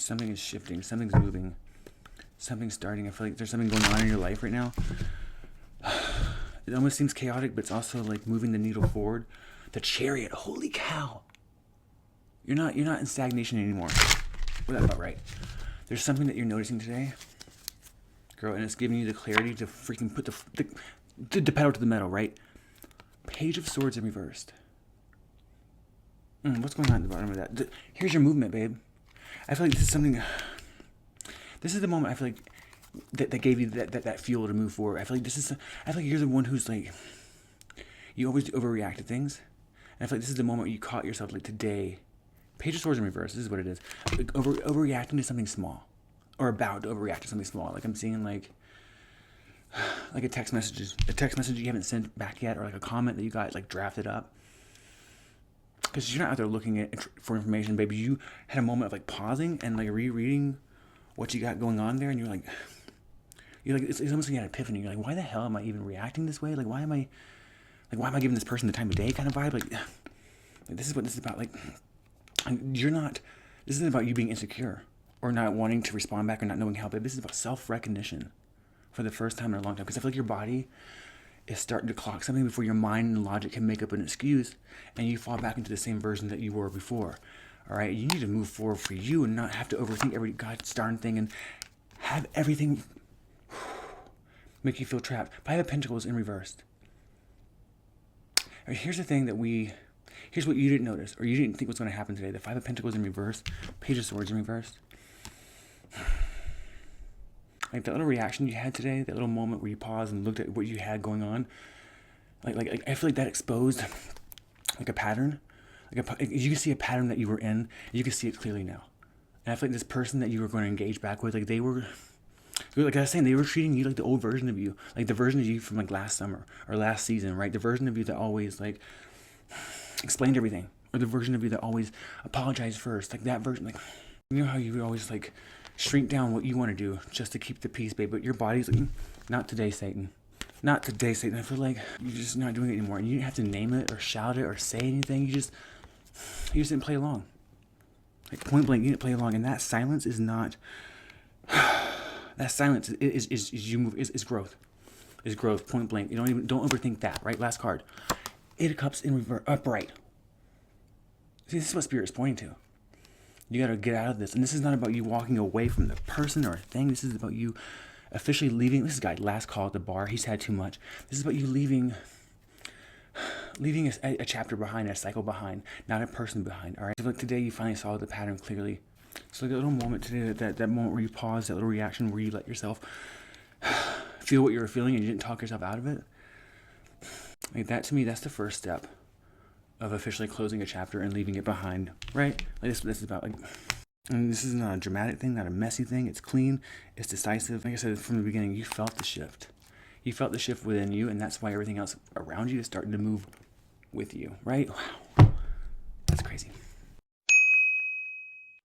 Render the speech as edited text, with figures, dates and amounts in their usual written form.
something is shifting, something's moving, something's starting. I feel like there's something going on in your life right now. It almost seems chaotic, but it's also like moving the needle forward. The Chariot, holy cow. You're not in stagnation anymore. Well, that about right. There's something that you're noticing today, girl, and it's giving you the clarity to freaking put the pedal to the metal, right? Page of Swords in reversed. What's going on at the bottom of that? Here's your movement, babe. I feel like this is something. This is the moment I feel like that gave you that fuel to move forward. I feel like this is. I feel like you're the one who's like. You always overreact to things, and I feel like this is the moment you caught yourself like today. Page of Swords in reverse. This is what it is. Like overreacting to something small, or about to overreact to something small. Like I'm seeing like a text message you haven't sent back yet, or like a comment that you got like drafted up. Because you're not out there looking for information, baby. You had a moment of like pausing and like rereading what you got going on there, and you're like it's almost like you had an epiphany. You're like, why the hell am I even reacting this way? Like why am I giving this person the time of day kind of vibe? Like this is what this is about. Like this isn't about you being insecure or not wanting to respond back or not knowing how, but this is about self-recognition for the first time in a long time. Because I feel like your body is starting to clock something before your mind and logic can make up an excuse, and you fall back into the same version that you were before. All right, you need to move forward for you and not have to overthink every gosh darn thing and have everything make you feel trapped. Five of Pentacles in reversed. All right, here's the thing here's what you didn't notice or you didn't think was going to happen today. The Five of Pentacles in reverse, Page of Swords in reverse. Like that little reaction you had today, that little moment where you paused and looked at what you had going on, like I feel like that exposed like a pattern. You can see a pattern that you were in. You can see it clearly now. And I feel like this person that you were going to engage back with, like like I was saying, they were treating you like the old version of you, like the version of you from like last summer or last season, right? The version of you that always like explained everything, or the version of you that always apologized first, like that version. Like you know how you would always like shrink down what you want to do just to keep the peace, babe, but your body's like, not today, Satan. Not today, Satan. I feel like you're just not doing it anymore. And you didn't have to name it or shout it or say anything. You just didn't play along. Like point blank, you didn't play along. And that silence is not. That silence is growth. Is growth. Point blank. You don't overthink that. Right. Last card. Eight of Cups in reverse, upright. See, this is what Spirit is pointing to. You got to get out of this. And this is not about you walking away from the person or a thing. This is about you officially leaving. This guy, last call at the bar. He's had too much. This is about you leaving a chapter behind, a cycle behind, not a person behind. All right. So like today, you finally saw the pattern clearly. So like a little moment today, that moment where you pause, that little reaction where you let yourself feel what you were feeling and you didn't talk yourself out of it. Like that to me, that's the first step of officially closing a chapter and leaving it behind, right? Like this is about like, and this is not a dramatic thing, not a messy thing. It's clean, it's decisive. Like I said from the beginning, you felt the shift. You felt the shift within you, and that's why everything else around you is starting to move with you, right? Wow, that's crazy.